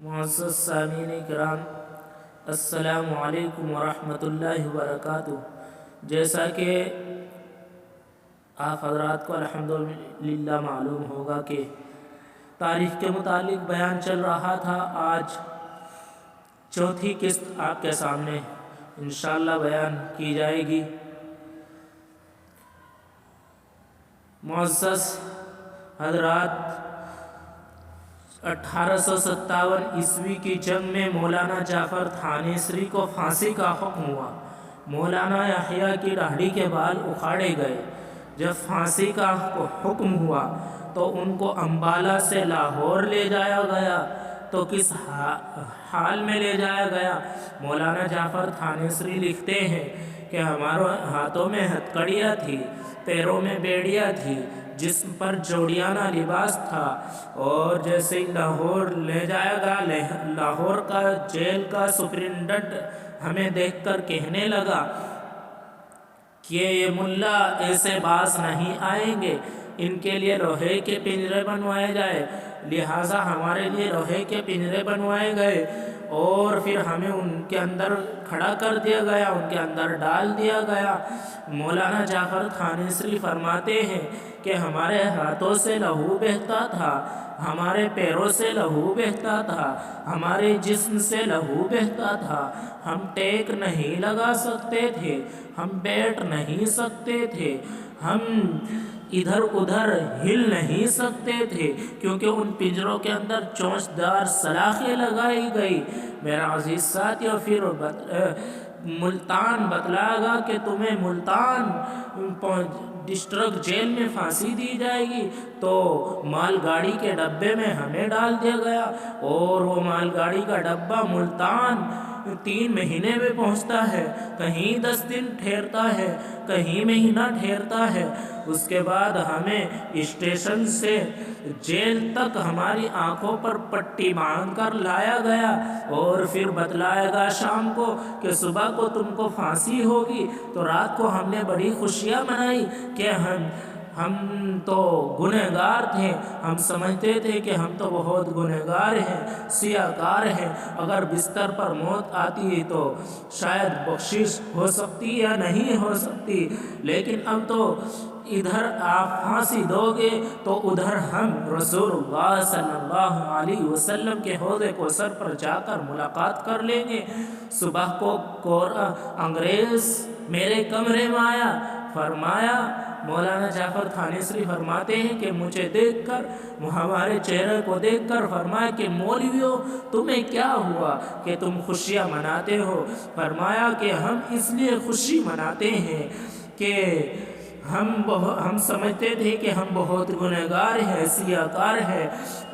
معزز سامعین کرام، السلام علیکم ورحمۃ اللہ وبرکاتہ۔ جیسا کہ آپ حضرات کو الحمدللہ معلوم ہوگا کہ تاریخ کے متعلق بیان چل رہا تھا، آج چوتھی قسط آپ کے سامنے انشاءاللہ بیان کی جائے گی۔ معزز حضرات، 1857 عیسوی کی جنگ میں مولانا جعفر تھانیسری کو پھانسی کا حکم ہوا۔ مولانا یحییٰ کی داڑھی کے بال اکھاڑے گئے۔ جب پھانسی کا حکم ہوا تو ان کو امبالہ سے لاہور لے جایا گیا۔ تو کس حال میں لے جایا گیا؟ مولانا جعفر تھانیسری لکھتے ہیں کہ ہمارے ہاتھوں میں ہتھکڑیاں تھی، پیروں میں بیڑیاں تھی، جسم پر جوڑیانہ لباس تھا، اور جیسے ہی لاہور لے جایا گیا، لاہور کا جیل کا سپرنٹنڈنٹ ہمیں دیکھ کر کہنے لگا کہ یہ ملا ایسے باز نہیں آئیں گے، ان کے لیے لوہے کے پنجرے بنوائے جائے۔ لہٰذا ہمارے لیے لوہے کے پنجرے بنوائے گئے اور پھر ہمیں ان کے اندر کھڑا کر دیا گیا، ان کے اندر ڈال دیا گیا۔ مولانا جعفر تھانیسری فرماتے ہیں کہ ہمارے ہاتھوں سے لہو بہتا تھا، ہمارے پیروں سے لہو بہتا تھا، ہمارے جسم سے لہو بہتا تھا، ہم ٹیک نہیں لگا سکتے تھے، ہم بیٹھ نہیں سکتے تھے، ہم ادھر ادھر ہل نہیں سکتے تھے، کیونکہ ان پنجروں کے اندر چونچدار سلاخیں لگائی گئی۔ میرا عزیز ساتھیو، پھر ملتان بتلایا گا کہ تمہیں ملتان ڈسٹرکٹ جیل میں پھانسی دی جائے گی، تو مال گاڑی کے ڈبے میں ہمیں ڈال دیا گیا، اور وہ مال گاڑی کا ڈبہ ملتان 3 مہینے میں پہنچتا ہے، کہیں 10 دن ٹھہرتا ہے، کہیں مہینہ ٹھہرتا ہے۔ اس کے بعد ہمیں اسٹیشن سے جیل تک ہماری آنکھوں پر پٹی باندھ کر لایا گیا، اور پھر بتلایا گا شام کو کہ صبح کو تم کو پھانسی ہوگی۔ تو رات کو ہم نے بڑی خوشیاں منائی کہ ہم تو گنہگار تھے، ہم سمجھتے تھے کہ ہم تو بہت گنہگار ہیں، سیاہ کار ہیں، اگر بستر پر موت آتی تو شاید بخشش ہو سکتی یا نہیں ہو سکتی، لیکن اب تو ادھر آپ پھانسی دو گے تو ادھر ہم رسول اللہ صلی اللہ علیہ وسلم کے حوض کوثر پر جا کر ملاقات کر لیں گے۔ صبح کو انگریز میرے کمرے میں آیا، فرمایا، مولانا جعفر تھانیسری فرماتے ہیں کہ مجھے دیکھ کر، ہمارے چہرے کو دیکھ کر فرمایا کہ مولویو تمہیں کیا ہوا کہ تم خوشیاں مناتے ہو؟ فرمایا کہ ہم اس لیے خوشی مناتے ہیں کہ ہم سمجھتے تھے کہ ہم بہت گنہگار ہیں، سیاہ کار ہیں،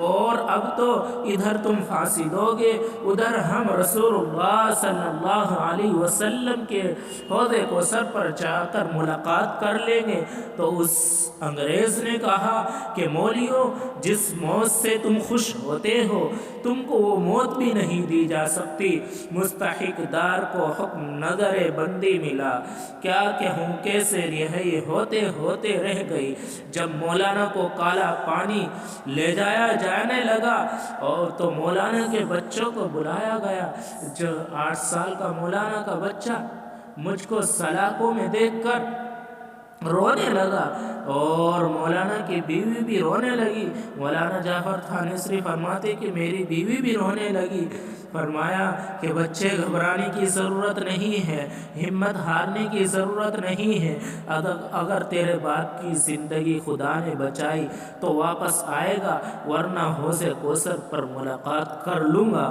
اور اب تو ادھر تم پھانسی دو گے، ادھر ہم رسول اللہ صلی اللہ علیہ وسلم کے حوض کوثر پر جا کر ملاقات کر لیں گے۔ تو اس انگریز نے کہا کہ مولیو، جس موت سے تم خوش ہوتے ہو، تم کو وہ موت بھی نہیں دی جا سکتی۔ مستحق دار کو حکم نظر بندی ملا، کیا کہوں کیسے رہائی ہوتے ہوتے رہ گئی۔ جب مولانا کو کالا پانی لے جانے لگا، اور تو مولانا کے بچوں کو بلایا گیا، جو 8 سال کا مولانا کا بچہ مجھ کو سلاخوں میں دیکھ کر رونے لگا، اور مولانا کی بیوی بھی رونے لگی۔ مولانا جعفر تھانیسری فرماتے کہ میری بیوی بھی رونے لگی۔ فرمایا کہ بچے، گھبرانے کی ضرورت نہیں ہے، ہمت ہارنے کی ضرورت نہیں ہے، اگر تیرے باپ کی زندگی خدا نے بچائی تو واپس آئے گا، ورنہ حوض کوثر پر ملاقات کر لوں گا۔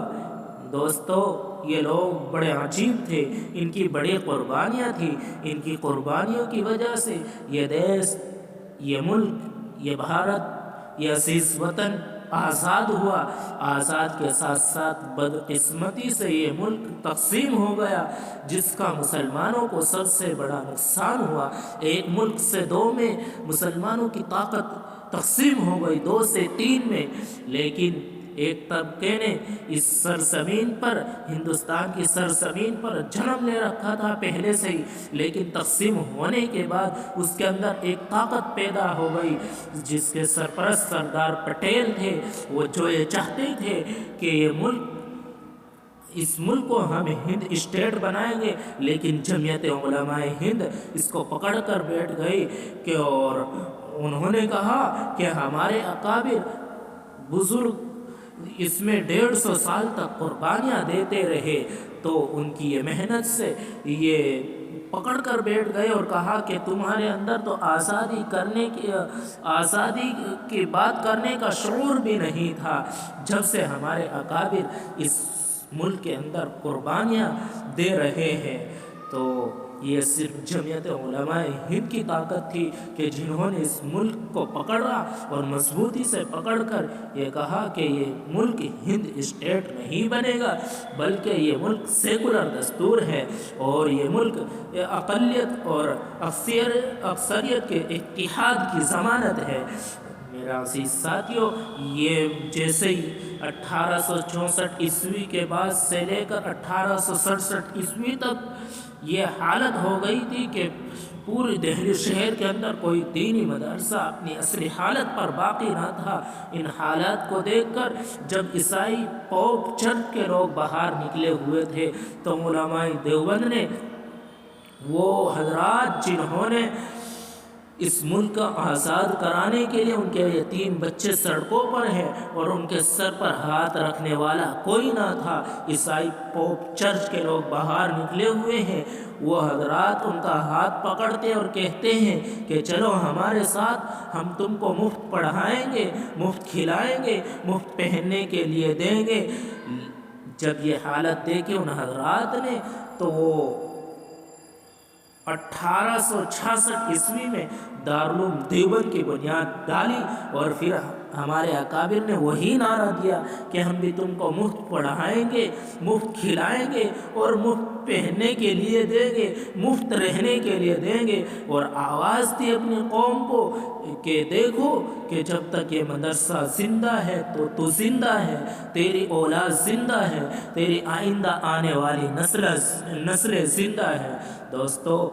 دوستو، یہ لوگ بڑے عجیب تھے، ان کی بڑی قربانیاں تھیں، ان کی قربانیوں کی وجہ سے یہ دیش، یہ ملک، یہ بھارت، یہ عزیز وطن آزاد ہوا۔ آزاد کے ساتھ ساتھ بدقسمتی سے یہ ملک تقسیم ہو گیا، جس کا مسلمانوں کو سب سے بڑا نقصان ہوا۔ ایک ملک سے 2 میں مسلمانوں کی طاقت تقسیم ہو گئی، 2 سے 3 میں، لیکن ایک طبقے نے اس سرزمین پر، ہندوستان کی سرزمین پر جنم لے رکھا تھا پہلے سے ہی، لیکن تقسیم ہونے کے بعد اس کے اندر ایک طاقت پیدا ہو گئی جس کے سرپرست سردار پٹیل تھے۔ وہ جو یہ چاہتے تھے کہ یہ ملک، اس ملک کو ہم ہند اسٹیٹ بنائیں گے، لیکن جمعیت علماء ہند اس کو پکڑ کر بیٹھ گئی کہ، اور انہوں نے کہا کہ ہمارے اکابر بزرگ اس میں 150 سال تک قربانیاں دیتے رہے، تو ان کی یہ محنت سے یہ پکڑ کر بیٹھ گئے اور کہا کہ تمہارے اندر تو آزادی کی بات کرنے کا شعور بھی نہیں تھا۔ جب سے ہمارے اکابر اس ملک کے اندر قربانیاں دے رہے ہیں، تو یہ صرف جمعیت علماء ہند کی طاقت تھی کہ جنہوں نے اس ملک کو پکڑا اور مضبوطی سے پکڑ کر یہ کہا کہ یہ ملک ہند اسٹیٹ نہیں بنے گا، بلکہ یہ ملک سیکولر دستور ہے، اور یہ ملک اقلیت اور اکثریت کے اتحاد کی ضمانت ہے۔ میرا عزیز ساتھیو، یہ جیسے ہی 1864 عیسوی کے بعد سے لے کر 1867 عیسوی تک یہ حالت ہو گئی تھی کہ پوری دہلی شہر کے اندر کوئی دینی مدرسہ اپنی اصلی حالت پر باقی نہ تھا۔ ان حالات کو دیکھ کر جب عیسائی پوپ چرچ کے لوگ باہر نکلے ہوئے تھے، تو علماء دیوبند نے، وہ حضرات جنہوں نے اس ملک کو آزاد کرانے کے لیے، ان کے یتیم بچے سڑکوں پر ہیں اور ان کے سر پر ہاتھ رکھنے والا کوئی نہ تھا، عیسائی پوپ چرچ کے لوگ باہر نکلے ہوئے ہیں، وہ حضرات ان کا ہاتھ پکڑتے اور کہتے ہیں کہ چلو ہمارے ساتھ، ہم تم کو مفت پڑھائیں گے، مفت کھلائیں گے، مفت پہننے کے لیے دیں گے۔ جب یہ حالت دیکھی ان حضرات نے، تو وہ 1866 عیسوی میں دارالعلوم دیوبند کی بنیاد ڈالی، اور پھر ہمارے اکابر نے وہی نعرہ دیا کہ ہم بھی تم کو مفت پڑھائیں گے، مفت کھلائیں گے، اور مفت پہننے کے لیے دیں گے، مفت رہنے کے لیے دیں گے، اور آواز دی اپنی قوم کو کہ دیکھو کہ جب تک یہ مدرسہ زندہ ہے تو تو زندہ ہے، تیری اولاد زندہ ہے، تیری آئندہ آنے والی نسلیں زندہ ہے۔ دوستو،